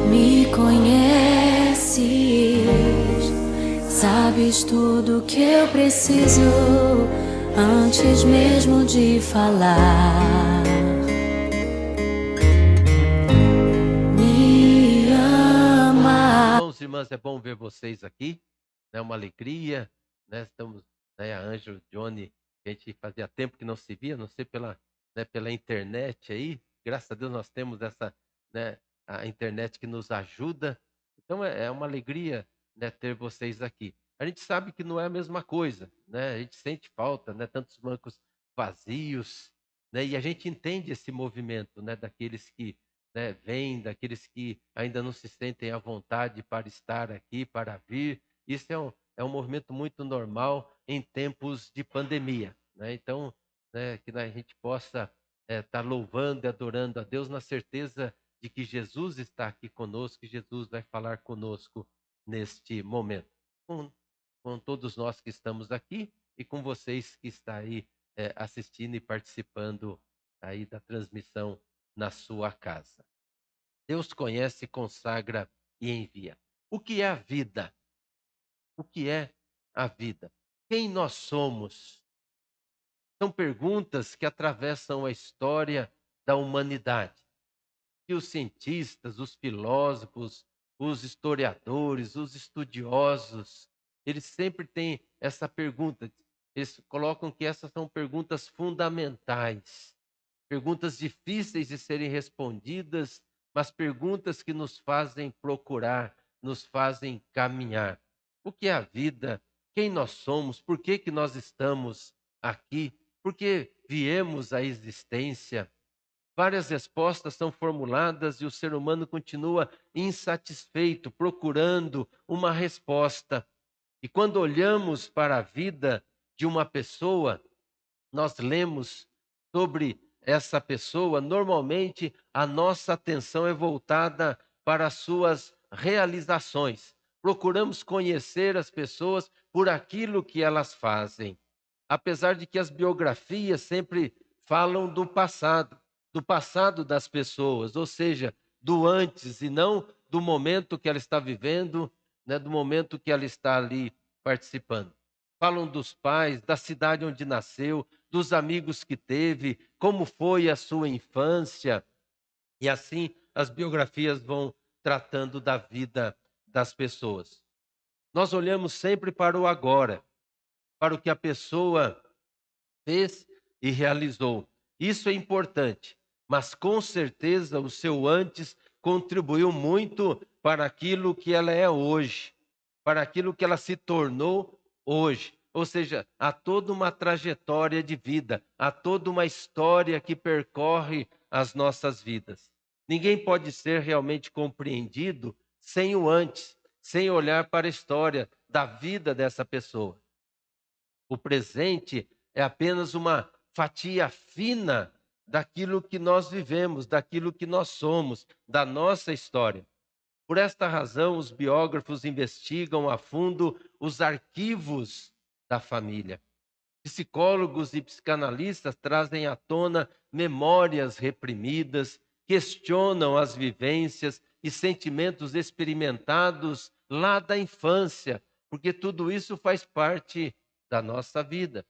Me conheces, sabes tudo que eu preciso antes mesmo de falar. Me ama. Irmãos e irmãs, é bom ver vocês aqui, é uma alegria, né? Estamos, né, a Ângela, Johnny, a gente fazia tempo que não se via, não sei pela internet aí, graças a Deus nós temos essa, né, a internet que nos ajuda, então é uma alegria, né, ter vocês aqui. A gente sabe que não é a mesma coisa, né? A gente sente falta, né? Tantos bancos vazios, né? E a gente entende esse movimento, né, daqueles que, né, vêm, daqueles que ainda não se sentem à vontade para estar aqui, para vir. Isso é um movimento muito normal em tempos de pandemia, né? Então, né, que a gente possa estar louvando e adorando a Deus na certeza de que Jesus está aqui conosco, que Jesus vai falar conosco neste momento. Com, com todos nós que estamos aqui e com vocês que estão aí assistindo e participando aí da transmissão na sua casa. Deus conhece, consagra e envia. O que é a vida? O que é a vida? Quem nós somos? São perguntas que atravessam a história da humanidade. E os cientistas, os filósofos, os historiadores, os estudiosos, eles sempre têm essa pergunta. Eles colocam que essas são perguntas fundamentais. Perguntas difíceis de serem respondidas, mas perguntas que nos fazem procurar, nos fazem caminhar. O que é a vida? Quem nós somos? Por que que nós estamos aqui? Por que viemos à existência? Várias respostas são formuladas e o ser humano continua insatisfeito, procurando uma resposta. E quando olhamos para a vida de uma pessoa, nós lemos sobre essa pessoa, normalmente a nossa atenção é voltada para as suas realizações. Procuramos conhecer as pessoas por aquilo que elas fazem. Apesar de que as biografias sempre falam do passado das pessoas, ou seja, do antes e não do momento que ela está vivendo, né, do momento que ela está ali participando. Falam dos pais, da cidade onde nasceu, dos amigos que teve, como foi a sua infância. E assim as biografias vão tratando da vida das pessoas. Nós olhamos sempre para o agora, para o que a pessoa fez e realizou. Isso é importante, mas com certeza o seu antes contribuiu muito para aquilo que ela é hoje, para aquilo que ela se tornou hoje. Ou seja, há toda uma trajetória de vida, há toda uma história que percorre as nossas vidas. Ninguém pode ser realmente compreendido sem o antes, sem olhar para a história da vida dessa pessoa. O presente é apenas uma fatia fina daquilo que nós vivemos, daquilo que nós somos, da nossa história. Por esta razão, os biógrafos investigam a fundo os arquivos da família. Psicólogos e psicanalistas trazem à tona memórias reprimidas, questionam as vivências e sentimentos experimentados lá da infância, porque tudo isso faz parte da nossa vida.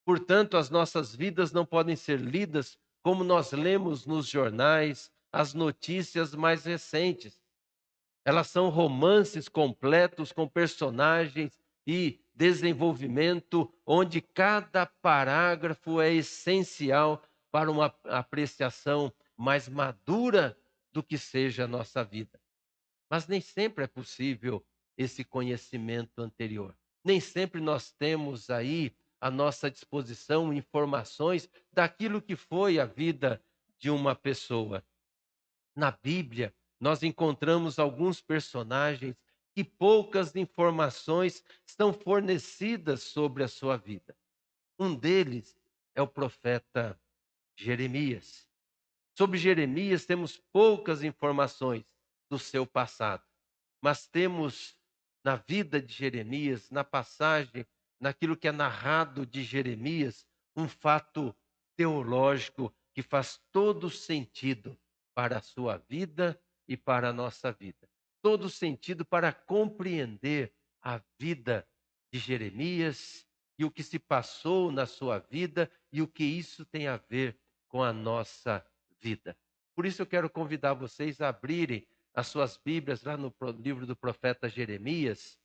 Portanto, as nossas vidas não podem ser lidas como nós lemos nos jornais, as notícias mais recentes. Elas são romances completos com personagens e desenvolvimento, onde cada parágrafo é essencial para uma apreciação mais madura do que seja a nossa vida. Mas nem sempre é possível esse conhecimento anterior. Nem sempre nós temos aí à nossa disposição informações daquilo que foi a vida de uma pessoa. Na Bíblia, nós encontramos alguns personagens que poucas informações são fornecidas sobre a sua vida. Um deles é o profeta Jeremias. Sobre Jeremias temos poucas informações do seu passado, mas temos na vida de Jeremias, na passagem, naquilo que é narrado de Jeremias, um fato teológico que faz todo sentido para a sua vida e para a nossa vida. Todo sentido para compreender a vida de Jeremias e o que se passou na sua vida e o que isso tem a ver com a nossa vida. Por isso eu quero convidar vocês a abrirem as suas Bíblias lá no livro do profeta Jeremias,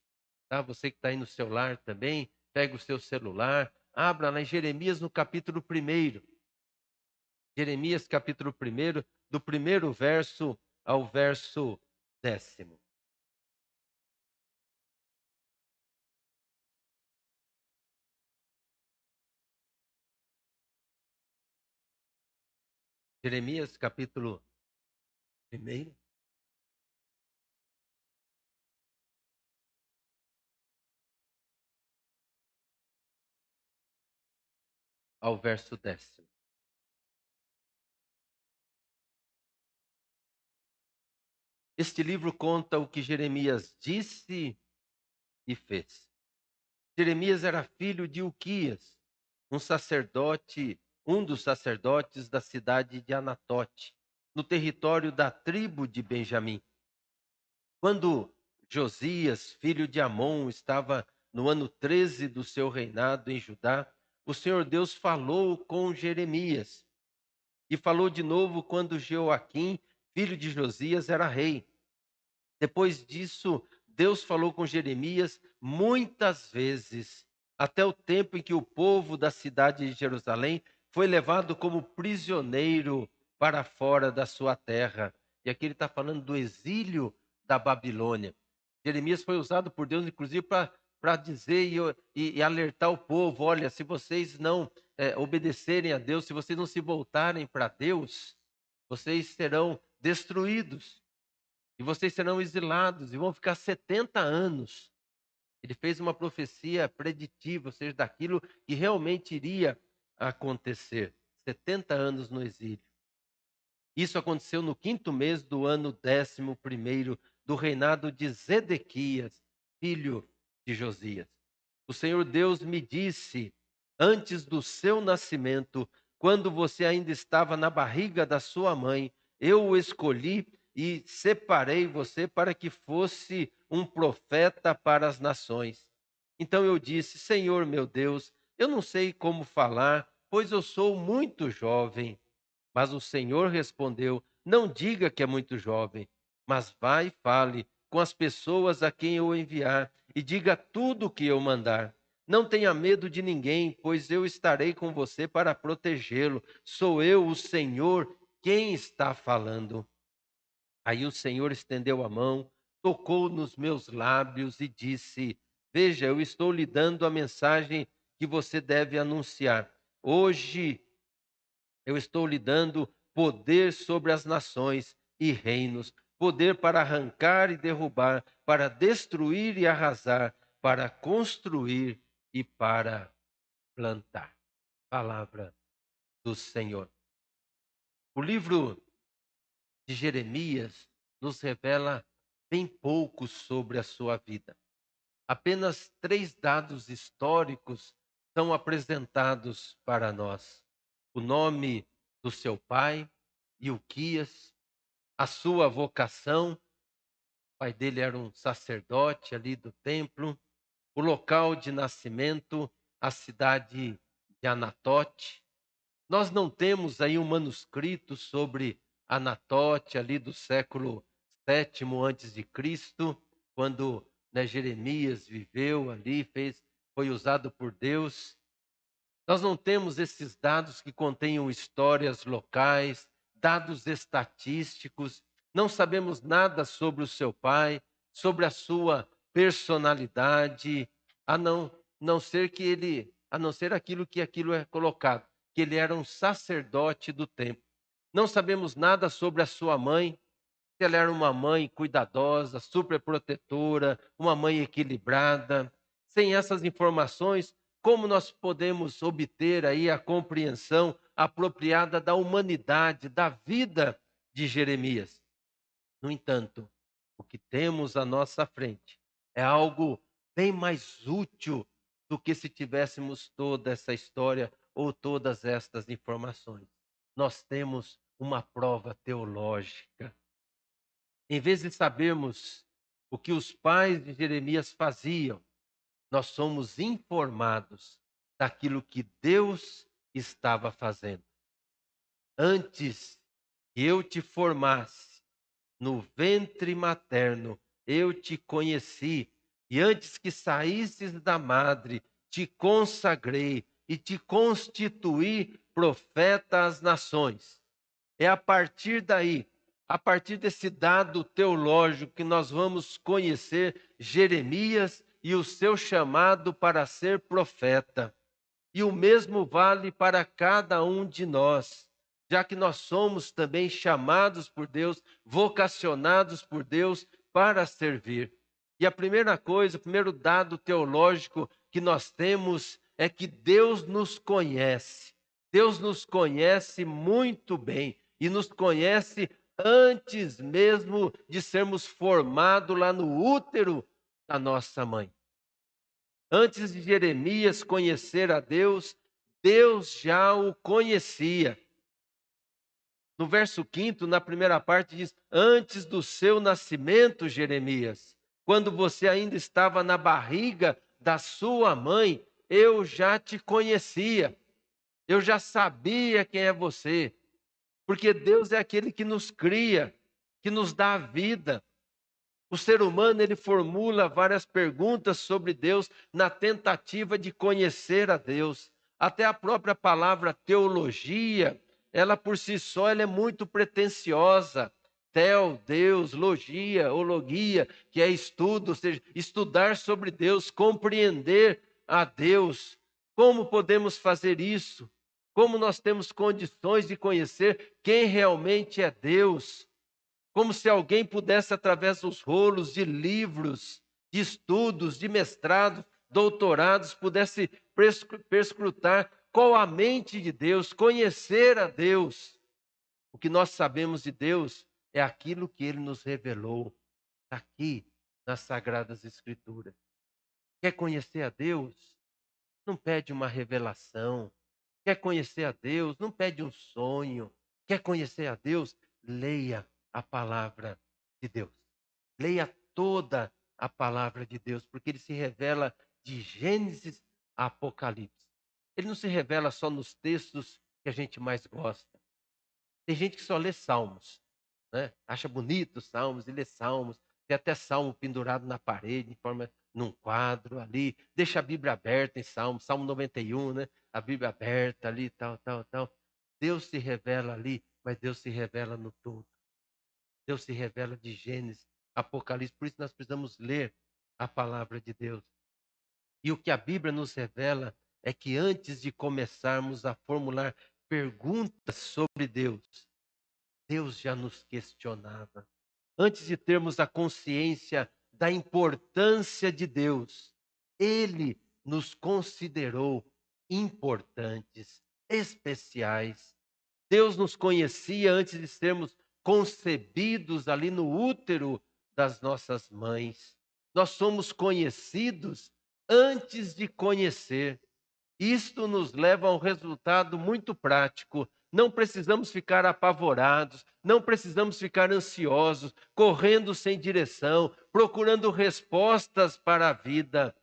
tá? Você que está aí no seu lar também, pega o seu celular, abra lá em Jeremias no capítulo 1. Jeremias capítulo 1, do primeiro verso ao verso 10º. Jeremias capítulo 1 ao verso 10º. Este livro conta o que Jeremias disse e fez. Jeremias era filho de Uquias, um dos sacerdotes da cidade de Anatote, no território da tribo de Benjamim. Quando Josias, filho de Amon, estava no ano 13 do seu reinado em Judá, o Senhor Deus falou com Jeremias. E falou de novo quando Jeoaquim, filho de Josias, era rei. Depois disso, Deus falou com Jeremias muitas vezes, até o tempo em que o povo da cidade de Jerusalém foi levado como prisioneiro para fora da sua terra. E aqui ele está falando do exílio da Babilônia. Jeremias foi usado por Deus, inclusive, para dizer e alertar o povo: olha, se vocês não obedecerem a Deus, se vocês não se voltarem para Deus, vocês serão destruídos. E vocês serão exilados e vão ficar 70 anos. Ele fez uma profecia preditiva, ou seja, daquilo que realmente iria acontecer. 70 anos no exílio. Isso aconteceu no 5º mês do ano 11º do reinado de Zedequias, filho de Josias. O Senhor Deus me disse, antes do seu nascimento, quando você ainda estava na barriga da sua mãe, eu o escolhi e separei você para que fosse um profeta para as nações. Então eu disse, Senhor meu Deus, eu não sei como falar, pois eu sou muito jovem. Mas o Senhor respondeu, não diga que é muito jovem, mas vá e fale com as pessoas a quem eu enviar e diga tudo o que eu mandar. Não tenha medo de ninguém, pois eu estarei com você para protegê-lo. Sou eu, o Senhor, quem está falando. Aí o Senhor estendeu a mão, tocou nos meus lábios e disse: veja, eu estou lhe dando a mensagem que você deve anunciar. Hoje eu estou lhe dando poder sobre as nações e reinos, poder para arrancar e derrubar, para destruir e arrasar, para construir e para plantar. Palavra do Senhor. O livro de Jeremias nos revela bem pouco sobre a sua vida. Apenas 3 dados históricos são apresentados para nós: o nome do seu pai, Ilquias, a sua vocação, o pai dele era um sacerdote ali do templo, o local de nascimento, a cidade de Anatote. Nós não temos aí um manuscrito sobre Anatote ali do século sétimo antes de Cristo, quando Jeremias viveu ali, foi usado por Deus. Nós não temos esses dados que contenham histórias locais, dados estatísticos. Não sabemos nada sobre o seu pai, sobre a sua personalidade, não ser que a não ser aquilo é colocado, que ele era um sacerdote do templo. Não sabemos nada sobre a sua mãe, se ela era uma mãe cuidadosa, superprotetora, uma mãe equilibrada. Sem essas informações, como nós podemos obter aí a compreensão apropriada da humanidade, da vida de Jeremias? No entanto, o que temos à nossa frente é algo bem mais útil do que se tivéssemos toda essa história ou todas estas informações. Nós temos uma prova teológica. Em vez de sabermos o que os pais de Jeremias faziam, nós somos informados daquilo que Deus estava fazendo. Antes que eu te formasse no ventre materno, eu te conheci, e antes que saísses da madre, te consagrei e te constituí profeta às nações. É a partir daí, a partir desse dado teológico, que nós vamos conhecer Jeremias e o seu chamado para ser profeta. E o mesmo vale para cada um de nós, já que nós somos também chamados por Deus, vocacionados por Deus para servir. E a primeira coisa, o primeiro dado teológico que nós temos é que Deus nos conhece. Deus nos conhece muito bem e nos conhece antes mesmo de sermos formados lá no útero da nossa mãe. Antes de Jeremias conhecer a Deus, Deus já o conhecia. No verso 5º, na primeira parte, diz: antes do seu nascimento, Jeremias, quando você ainda estava na barriga da sua mãe, eu já te conhecia. Eu já sabia quem é você. Porque Deus é aquele que nos cria, que nos dá a vida. O ser humano, ele formula várias perguntas sobre Deus na tentativa de conhecer a Deus. Até a própria palavra teologia, ela por si só ela é muito pretensiosa. Tel, Deus, logia, ou logia, que é estudo, ou seja, estudar sobre Deus, compreender a Deus. Como podemos fazer isso? Como nós temos condições de conhecer quem realmente é Deus? Como se alguém pudesse, através dos rolos de livros, de estudos, de mestrados, doutorados, pudesse perscrutar qual a mente de Deus, conhecer a Deus. O que nós sabemos de Deus é aquilo que Ele nos revelou aqui nas Sagradas Escrituras. Quer conhecer a Deus? Não pede uma revelação. Quer conhecer a Deus? Não pede um sonho. Quer conhecer a Deus? Leia a palavra de Deus. Leia toda a palavra de Deus, porque ele se revela de Gênesis a Apocalipse. Ele não se revela só nos textos que a gente mais gosta. Tem gente que só lê salmos, né? Acha bonito os salmos e lê salmos. Tem até salmo pendurado na parede, num quadro ali. Deixa a Bíblia aberta em Salmo 91, né? A Bíblia aberta ali, tal, tal, tal. Deus se revela ali, mas Deus se revela no todo. Deus se revela de Gênesis, Apocalipse. Por isso nós precisamos ler a palavra de Deus. E o que a Bíblia nos revela é que antes de começarmos a formular perguntas sobre Deus, Deus já nos questionava. Antes de termos a consciência da importância de Deus, Ele nos considerou importantes, especiais. Deus nos conhecia antes de sermos concebidos ali no útero das nossas mães. Nós somos conhecidos antes de conhecer. Isto nos leva a um resultado muito prático. Não precisamos ficar apavorados, não precisamos ficar ansiosos, correndo sem direção, procurando respostas para a vida,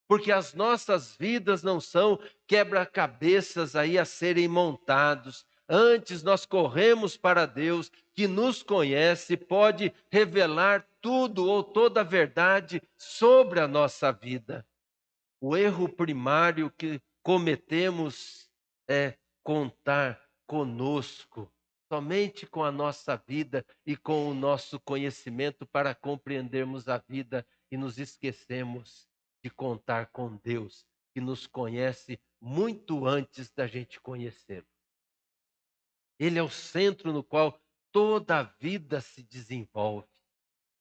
porque as nossas vidas não são quebra-cabeças aí a serem montados. Antes nós corremos para Deus, que nos conhece, pode revelar tudo ou toda a verdade sobre a nossa vida. O erro primário que cometemos é contar conosco, somente com a nossa vida e com o nosso conhecimento para compreendermos a vida, e nos esquecemos de contar com Deus, que nos conhece muito antes da gente conhecê-lo. Ele é o centro no qual toda a vida se desenvolve.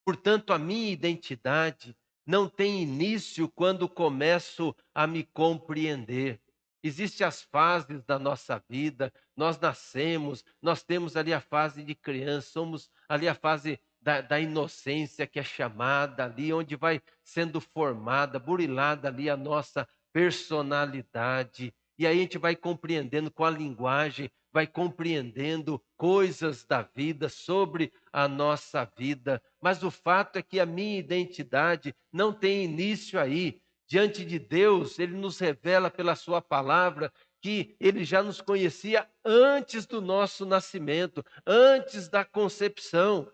Portanto, a minha identidade não tem início quando começo a me compreender. Existem as fases da nossa vida, nós nascemos, nós temos ali a fase de criança, somos ali a fase da inocência que é chamada ali, onde vai sendo formada, burilada ali a nossa personalidade. E aí a gente vai compreendendo com a linguagem, vai compreendendo coisas da vida sobre a nossa vida. Mas o fato é que a minha identidade não tem início aí. Diante de Deus, Ele nos revela pela Sua palavra que Ele já nos conhecia antes do nosso nascimento, antes da concepção.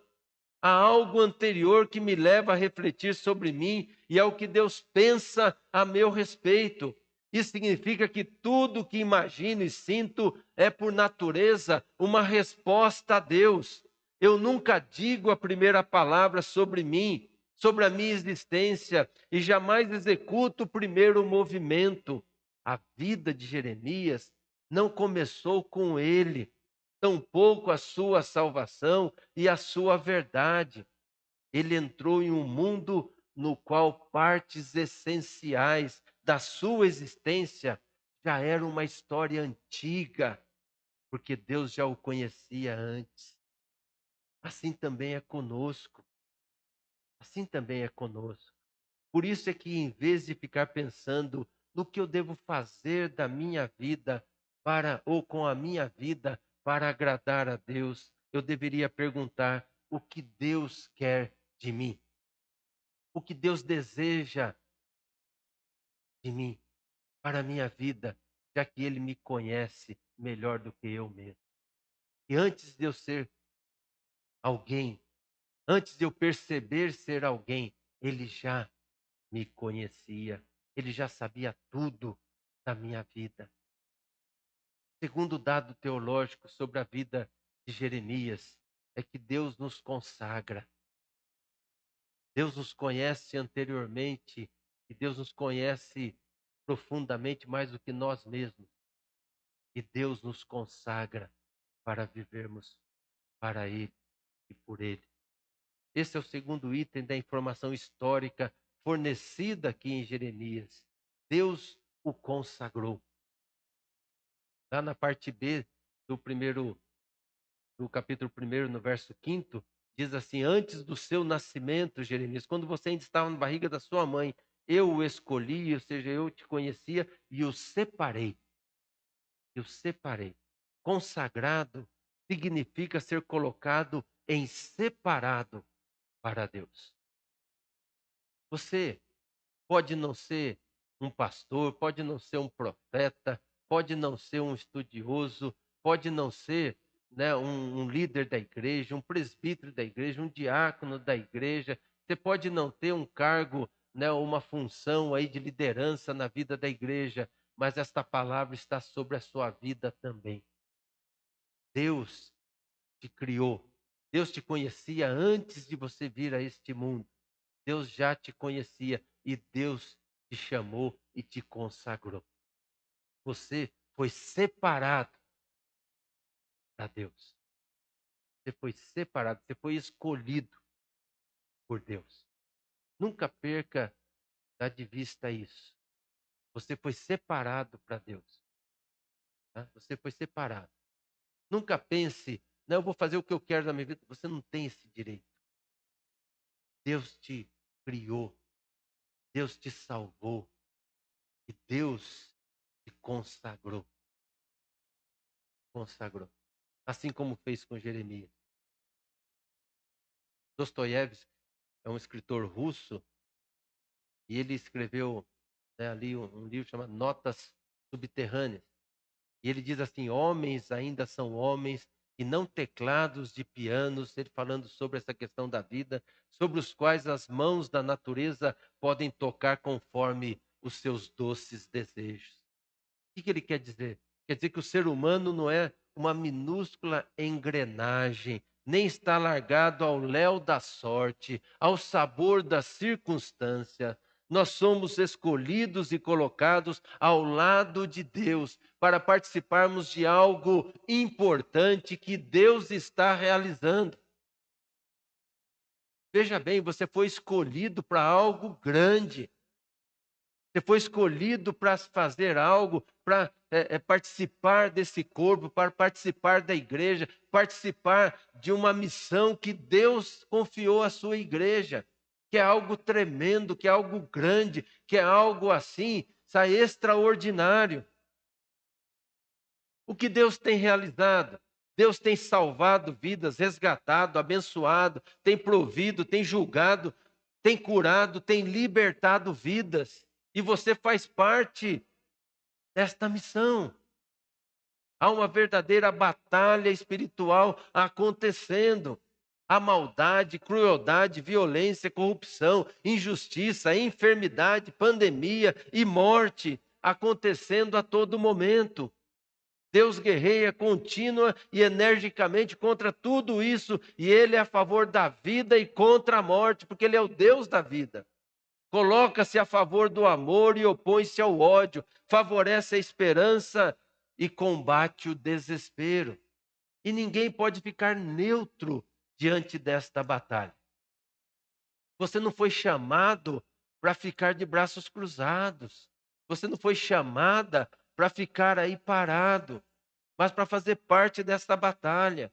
Há algo anterior que me leva a refletir sobre mim e ao que Deus pensa a meu respeito. Isso significa que tudo que imagino e sinto é, por natureza, uma resposta a Deus. Eu nunca digo a primeira palavra sobre mim, sobre a minha existência, e jamais executo o primeiro movimento. A vida de Jeremias não começou com ele, tampouco a sua salvação e a sua verdade. Ele entrou em um mundo no qual partes essenciais da sua existência já eram uma história antiga, porque Deus já o conhecia antes. Assim também é conosco. Assim também é conosco. Por isso é que, em vez de ficar pensando no que eu devo fazer da minha vida para ou com a minha vida para agradar a Deus, eu deveria perguntar o que Deus quer de mim, o que Deus deseja de mim para a minha vida, já que Ele me conhece melhor do que eu mesmo. E antes de eu ser alguém, antes de eu perceber ser alguém, Ele já me conhecia, Ele já sabia tudo da minha vida. Segundo dado teológico sobre a vida de Jeremias, é que Deus nos consagra. Deus nos conhece anteriormente e Deus nos conhece profundamente mais do que nós mesmos. E Deus nos consagra para vivermos para Ele e por Ele. Esse é o segundo item da informação histórica fornecida aqui em Jeremias. Deus o consagrou. Lá na parte B do capítulo 1, no verso 5, diz assim: antes do seu nascimento, Jeremias, quando você ainda estava na barriga da sua mãe, eu o escolhi, ou seja, eu te conhecia e o separei. Eu separei. Consagrado significa ser colocado em separado para Deus. Você pode não ser um pastor, pode não ser um profeta, pode não ser um estudioso, pode não ser, né, um líder da igreja, um presbítero da igreja, um diácono da igreja. Você pode não ter um cargo, né, uma função aí de liderança na vida da igreja, mas esta palavra está sobre a sua vida também. Deus te criou. Deus te conhecia antes de você vir a este mundo. Deus já te conhecia e Deus te chamou e te consagrou. Você foi separado para Deus. Você foi separado, você foi escolhido por Deus. Nunca perca de vista isso. Você foi separado para Deus. Tá? Você foi separado. Nunca pense, não, eu vou fazer o que eu quero na minha vida. Você não tem esse direito. Deus te criou. Deus te salvou. E Deus te consagrou. Consagrou. Assim como fez com Jeremias. Dostoiévski é um escritor russo e ele escreveu, né, ali um livro chamado Notas Subterrâneas. E ele diz assim: homens ainda são homens e não teclados de pianos, ele falando sobre essa questão da vida, sobre os quais as mãos da natureza podem tocar conforme os seus doces desejos. O que ele quer dizer? Quer dizer que o ser humano não é uma minúscula engrenagem, nem está largado ao léu da sorte, ao sabor da circunstância. Nós somos escolhidos e colocados ao lado de Deus para participarmos de algo importante que Deus está realizando. Veja bem, você foi escolhido para algo grande. Você foi escolhido para fazer algo, para participar desse corpo, para participar da igreja, participar de uma missão que Deus confiou à sua igreja, que é algo tremendo, que é algo grande, que é algo assim, extraordinário. O que Deus tem realizado? Deus tem salvado vidas, resgatado, abençoado, tem provido, tem julgado, tem curado, tem libertado vidas. E você faz parte desta missão. Há uma verdadeira batalha espiritual acontecendo. Há maldade, crueldade, violência, corrupção, injustiça, enfermidade, pandemia e morte acontecendo a todo momento. Deus guerreia contínua e energicamente contra tudo isso, e Ele é a favor da vida e contra a morte, porque Ele é o Deus da vida. Coloca-se a favor do amor e opõe-se ao ódio, favorece a esperança e combate o desespero. E ninguém pode ficar neutro diante desta batalha. Você não foi chamado para ficar de braços cruzados. Você não foi chamada para ficar aí parado, mas para fazer parte desta batalha.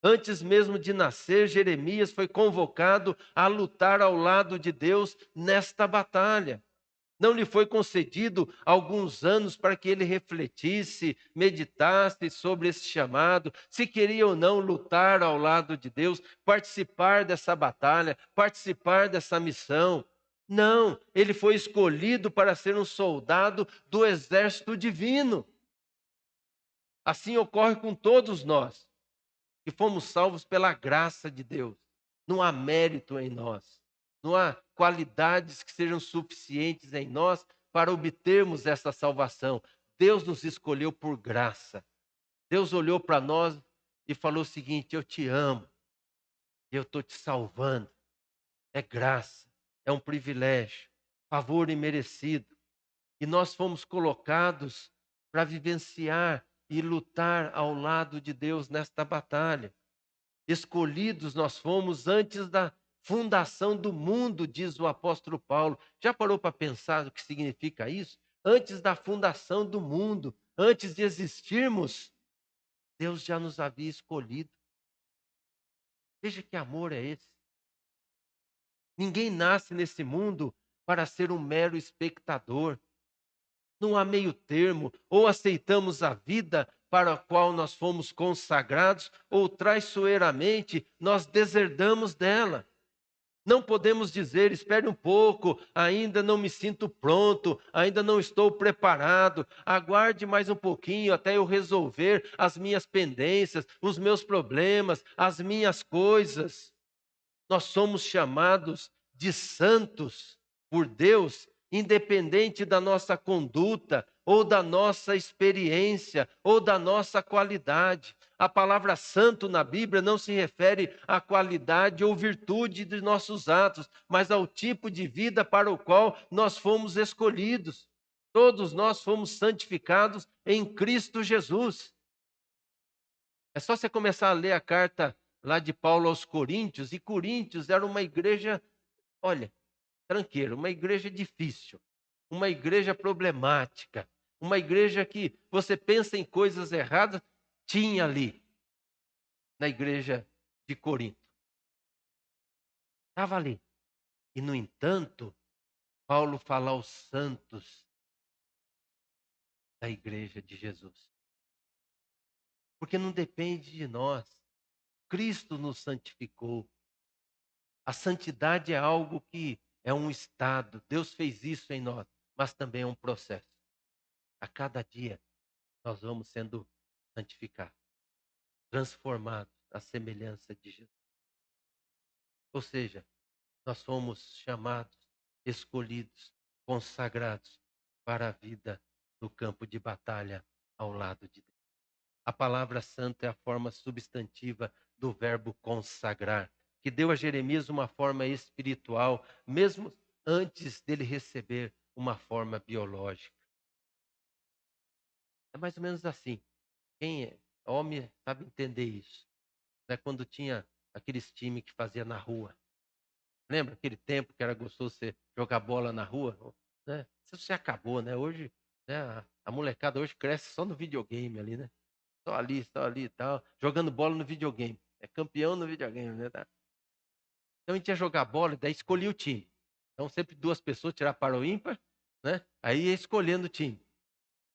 Antes mesmo de nascer, Jeremias foi convocado a lutar ao lado de Deus nesta batalha. Não lhe foi concedido alguns anos para que ele refletisse, meditasse sobre esse chamado, se queria ou não lutar ao lado de Deus, participar dessa batalha, participar dessa missão. Não, ele foi escolhido para ser um soldado do exército divino. Assim ocorre com todos nós, que fomos salvos pela graça de Deus. Não há mérito em nós. Não há qualidades que sejam suficientes em nós para obtermos essa salvação. Deus nos escolheu por graça. Deus olhou para nós e falou o seguinte: eu te amo, eu estou te salvando. É graça, é um privilégio, favor imerecido. E nós fomos colocados para vivenciar e lutar ao lado de Deus nesta batalha. Escolhidos nós fomos antes da fundação do mundo, diz o apóstolo Paulo. Já parou para pensar o que significa isso? Antes da fundação do mundo, antes de existirmos, Deus já nos havia escolhido. Veja que amor é esse. Ninguém nasce nesse mundo para ser um mero espectador. Não há meio termo, ou aceitamos a vida para a qual nós fomos consagrados, ou traiçoeiramente nós deserdamos dela. Não podemos dizer: espere um pouco, ainda não me sinto pronto, ainda não estou preparado, aguarde mais um pouquinho até eu resolver as minhas pendências, os meus problemas, as minhas coisas. Nós somos chamados de santos por Deus, independente da nossa conduta, ou da nossa experiência, ou da nossa qualidade. A palavra santo na Bíblia não se refere à qualidade ou virtude de nossos atos, mas ao tipo de vida para o qual nós fomos escolhidos. Todos nós fomos santificados em Cristo Jesus. É só você começar a ler a carta lá de Paulo aos Coríntios, e Coríntios era uma igreja, olha, tranqueira, uma igreja difícil, uma igreja problemática, uma igreja que você pensa em coisas erradas, tinha ali, na igreja de Corinto. Estava ali. E, no entanto, Paulo fala aos santos da igreja de Jesus. Porque não depende de nós. Cristo nos santificou. A santidade é algo que é um estado. Deus fez isso em nós, mas também é um processo. A cada dia nós vamos sendo santificados, transformados à semelhança de Jesus. Ou seja, nós fomos chamados, escolhidos, consagrados para a vida no campo de batalha ao lado de Deus. A palavra santa é a forma substantiva do verbo consagrar, que deu a Jeremias uma forma espiritual, mesmo antes dele receber uma forma biológica. É mais ou menos assim. Quem é homem sabe entender isso. Né? Quando tinha aqueles times que fazia na rua. Lembra aquele tempo que era gostoso você jogar bola na rua? Né? Isso se acabou, né? Hoje, né, a molecada hoje cresce só no videogame ali, né? Só ali e tal, jogando bola no videogame. É campeão no videogame, né? Tá? Então a gente ia jogar bola e daí escolhia o time. Então sempre duas pessoas, tirar para o ímpar, né? Aí ia escolhendo o time.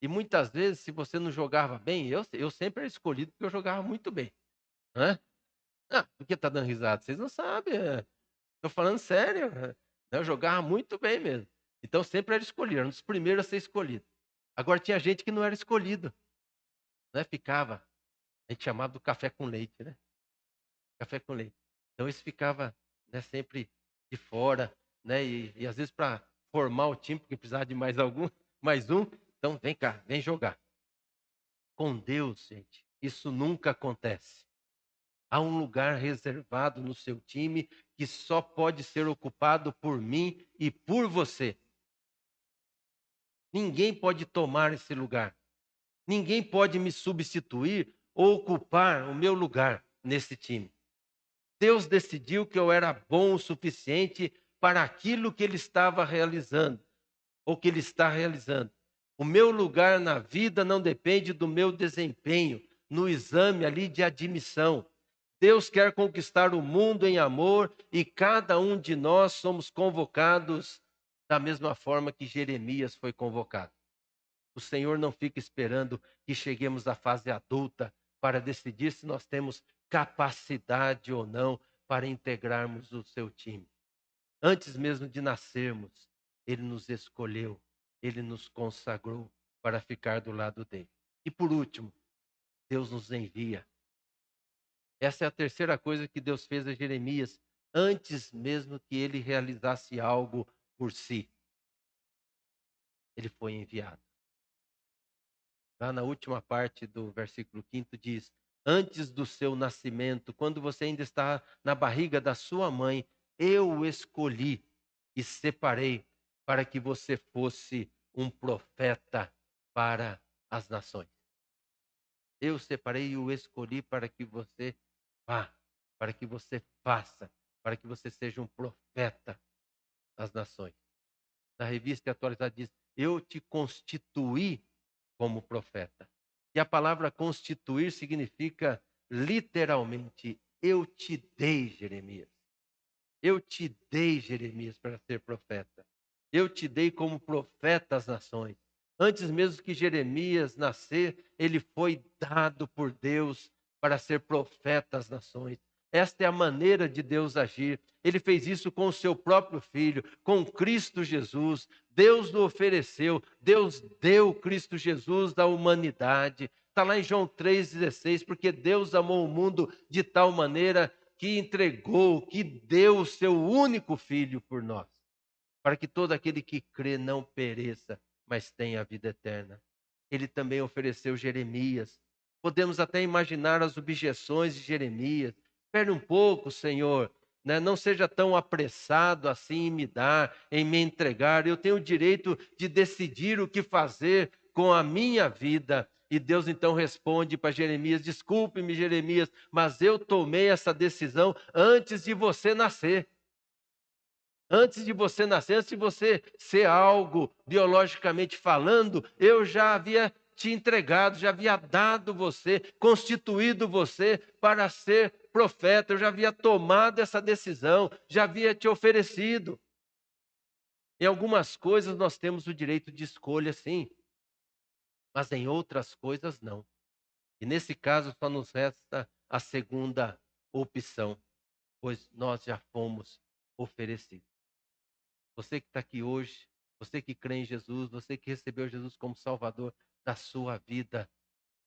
E muitas vezes, se você não jogava bem, eu sempre era escolhido porque eu jogava muito bem, né. Ah, por que tá dando risada? Vocês não sabem, tô falando sério, eu jogava muito bem mesmo. Então sempre era escolhido, era um dos primeiros a ser escolhido. Agora tinha gente que não era escolhido, né, ficava, a gente chamava do café com leite, né, café com leite. Então esse ficava, né, sempre de fora, né, e às vezes para formar o time, porque precisava de mais algum mais um, então vem cá, vem jogar. Com Deus, gente, isso nunca acontece. Há um lugar reservado no seu time que só pode ser ocupado por mim e por você. Ninguém pode tomar esse lugar. Ninguém pode me substituir ou ocupar o meu lugar nesse time. Deus decidiu que eu era bom o suficiente para aquilo que ele estava realizando, ou que ele está realizando. O meu lugar na vida não depende do meu desempenho no exame ali de admissão. Deus quer conquistar o mundo em amor e cada um de nós somos convocados da mesma forma que Jeremias foi convocado. O Senhor não fica esperando que cheguemos à fase adulta para decidir se nós temos capacidade ou não para integrarmos o seu time. Antes mesmo de nascermos, Ele nos escolheu, Ele nos consagrou para ficar do lado dele. E por último, Deus nos envia. Essa é a terceira coisa que Deus fez a Jeremias, antes mesmo que ele realizasse algo por si. Ele foi enviado. Lá na última parte do versículo 5 diz: Antes do seu nascimento, quando você ainda está na barriga da sua mãe, eu o escolhi e separei para que você fosse um profeta para as nações. Eu separei e o escolhi para que você vá, para que você faça, para que você seja um profeta às nações. Na revista atualizada diz: Eu te constituí como profeta. E a palavra constituir significa literalmente: eu te dei, Jeremias. Eu te dei, Jeremias, para ser profeta. Eu te dei como profeta às nações. Antes mesmo que Jeremias nascer, ele foi dado por Deus para ser profeta às nações. Esta é a maneira de Deus agir. Ele fez isso com o seu próprio filho, com Cristo Jesus. Deus o ofereceu, Deus deu Cristo Jesus da humanidade. Está lá em João 3,16, porque Deus amou o mundo de tal maneira que entregou, que deu o seu único filho por nós, para que todo aquele que crê não pereça, mas tenha a vida eterna. Ele também ofereceu Jeremias. Podemos até imaginar as objeções de Jeremias. Espere um pouco, Senhor, né? Não seja tão apressado assim em me dar, em me entregar. Eu tenho o direito de decidir o que fazer com a minha vida. E Deus então responde para Jeremias: Desculpe-me, Jeremias, mas eu tomei essa decisão antes de você nascer. Antes de você nascer, antes de você ser algo biologicamente falando, eu já havia te entregado, já havia dado você, constituído você para ser profeta, eu já havia tomado essa decisão, já havia te oferecido. Em algumas coisas nós temos o direito de escolha, sim, mas em outras coisas não. E nesse caso só nos resta a segunda opção, pois nós já fomos oferecidos. Você que está aqui hoje, você que crê em Jesus, você que recebeu Jesus como Salvador da sua vida,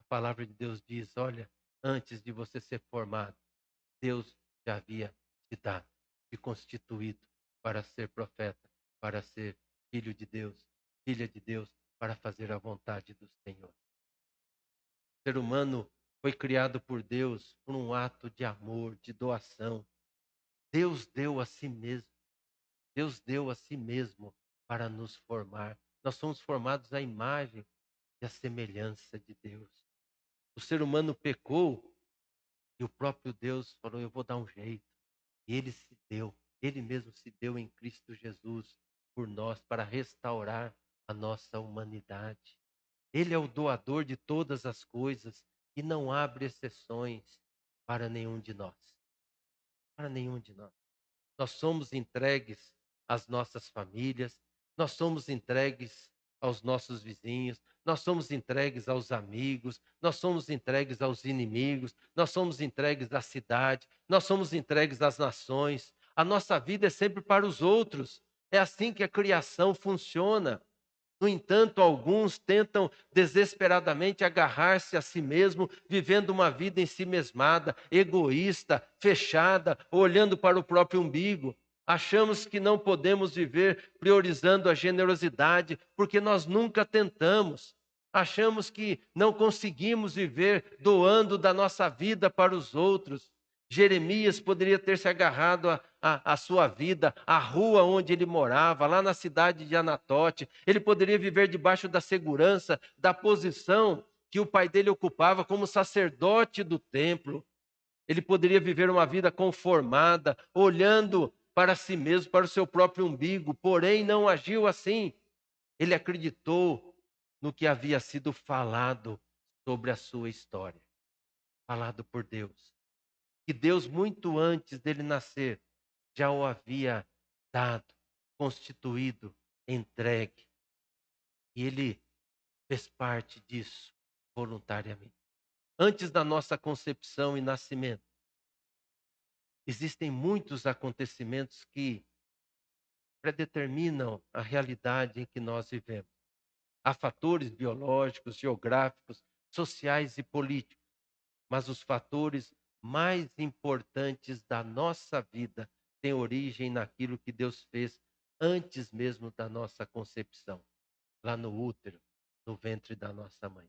a palavra de Deus diz: olha, antes de você ser formado, Deus já havia te dado, te constituído para ser profeta, para ser filho de Deus, filha de Deus, para fazer a vontade do Senhor. O ser humano foi criado por Deus por um ato de amor, de doação. Deus deu a si mesmo. Deus deu a si mesmo para nos formar. Nós somos formados à imagem e à semelhança de Deus. O ser humano pecou e o próprio Deus falou: Eu vou dar um jeito. E ele se deu, ele mesmo se deu em Cristo Jesus por nós para restaurar a nossa humanidade. Ele é o doador de todas as coisas e não abre exceções para nenhum de nós. Para nenhum de nós. Nós somos entregues às nossas famílias, nós somos entregues aos nossos vizinhos, nós somos entregues aos amigos, nós somos entregues aos inimigos, nós somos entregues à cidade, nós somos entregues às nações. A nossa vida é sempre para os outros. É assim que a criação funciona. No entanto, alguns tentam desesperadamente agarrar-se a si mesmo, vivendo uma vida ensimesmada, egoísta, fechada, olhando para o próprio umbigo. Achamos que não podemos viver priorizando a generosidade, porque nós nunca tentamos. Achamos que não conseguimos viver doando da nossa vida para os outros. Jeremias poderia ter se agarrado à sua vida, à rua onde ele morava, lá na cidade de Anatote. Ele poderia viver debaixo da segurança, da posição que o pai dele ocupava como sacerdote do templo. Ele poderia viver uma vida conformada, olhando para si mesmo, para o seu próprio umbigo, porém não agiu assim. Ele acreditou no que havia sido falado sobre a sua história, falado por Deus. Que Deus, muito antes dele nascer, já o havia dado, constituído, entregue. E ele fez parte disso voluntariamente. Antes da nossa concepção e nascimento, existem muitos acontecimentos que predeterminam a realidade em que nós vivemos. Há fatores biológicos, geográficos, sociais e políticos, mas os fatores mais importantes da nossa vida têm origem naquilo que Deus fez antes mesmo da nossa concepção, lá no útero, no ventre da nossa mãe.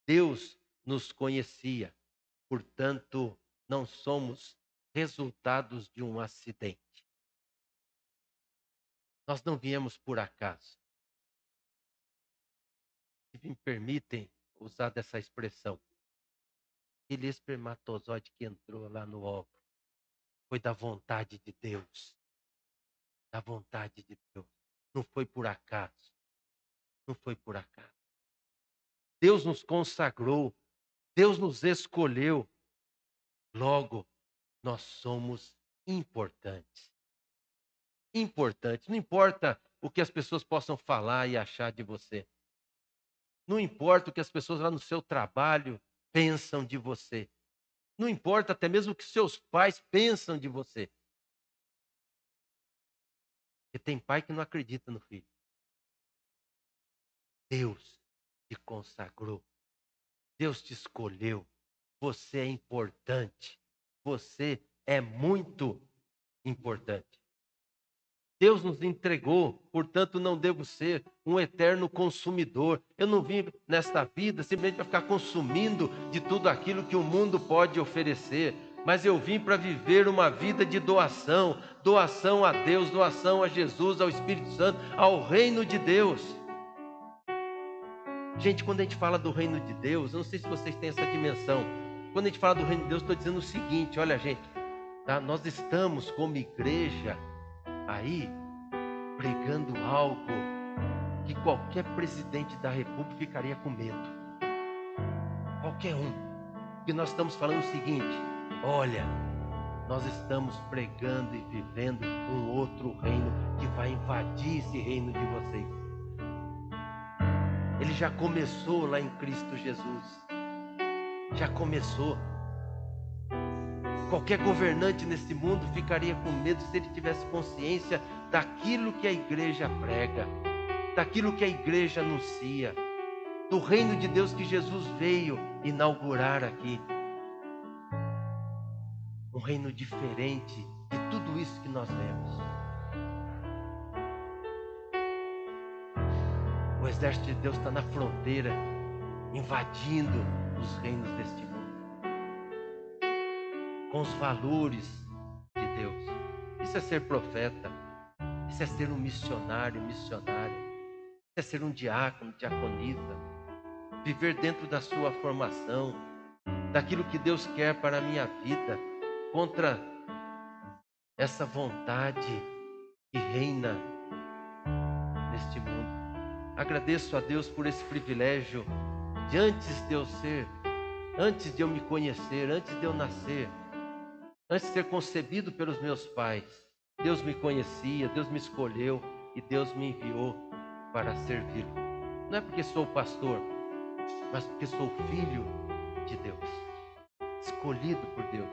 Deus nos conhecia, portanto, não somos resultados de um acidente. Nós não viemos por acaso. Se me permitem usar dessa expressão, aquele espermatozoide que entrou lá no óvulo foi da vontade de Deus. Da vontade de Deus. Não foi por acaso. Não foi por acaso. Deus nos consagrou. Deus nos escolheu. Logo, nós somos importantes. Importantes. Não importa o que as pessoas possam falar e achar de você. Não importa o que as pessoas lá no seu trabalho pensam de você. Não importa até mesmo o que seus pais pensam de você. Porque tem pai que não acredita no filho. Deus te consagrou. Deus te escolheu. Você é importante. Você é muito importante. Deus nos entregou, portanto não devo ser um eterno consumidor. Eu não vim nesta vida simplesmente para ficar consumindo de tudo aquilo que o mundo pode oferecer, mas eu vim para viver uma vida de doação, doação a Deus, doação a Jesus, ao Espírito Santo, ao reino de Deus. Gente, quando a gente fala do reino de Deus, eu não sei se vocês têm essa dimensão. Quando a gente fala do reino de Deus, estou dizendo o seguinte, olha gente, tá? Nós estamos como igreja aí pregando algo que qualquer presidente da república ficaria com medo. Qualquer um. Porque nós estamos falando o seguinte, olha, nós estamos pregando e vivendo um outro reino que vai invadir esse reino de vocês. Ele já começou lá em Cristo Jesus. Já começou. Qualquer governante nesse mundo ficaria com medo se ele tivesse consciência daquilo que a igreja prega, daquilo que a igreja anuncia, do reino de Deus que Jesus veio inaugurar aqui. Um reino diferente de tudo isso que nós vemos. O exército de Deus está na fronteira, invadindo os reinos deste mundo. Com os valores de Deus. Isso é ser profeta. Isso é ser um missionário, missionária. Isso é ser um diácono, diaconisa. Viver dentro da sua formação, daquilo que Deus quer para a minha vida, contra essa vontade que reina neste mundo. Agradeço a Deus por esse privilégio de antes de eu ser, antes de eu me conhecer, antes de eu nascer, antes de ser concebido pelos meus pais, Deus me conhecia, Deus me escolheu e Deus me enviou para servi-lo. Não é porque sou pastor, mas porque sou filho de Deus, escolhido por Deus.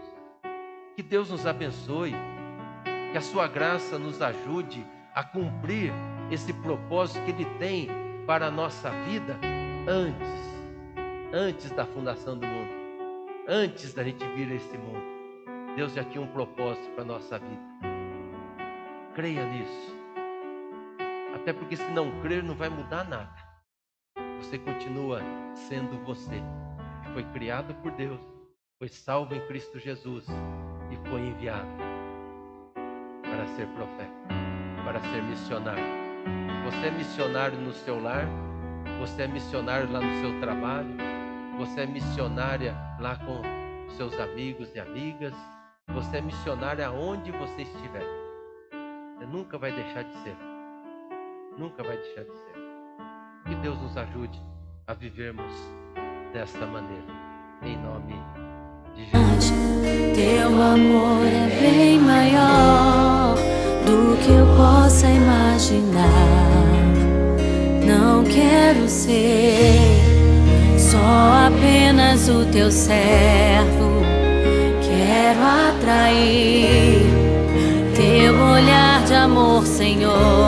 Que Deus nos abençoe, que a sua graça nos ajude a cumprir esse propósito que Ele tem para a nossa vida antes da fundação do mundo, antes da gente vir a esse mundo. Deus já tinha um propósito para a nossa vida. Creia nisso. Até porque se não crer, não vai mudar nada. Você continua sendo você, que foi criado por Deus, foi salvo em Cristo Jesus e foi enviado para ser profeta, para ser missionário. Você é missionário no seu lar, você é missionário lá no seu trabalho, você é missionária lá com seus amigos e amigas, você é missionária aonde você estiver. Você nunca vai deixar de ser. Nunca vai deixar de ser. Que Deus nos ajude a vivermos desta maneira. Em nome de Jesus. Teu amor é bem maior do que eu possa imaginar. Não quero ser só apenas o teu servo. Quero atrair teu olhar de amor, Senhor.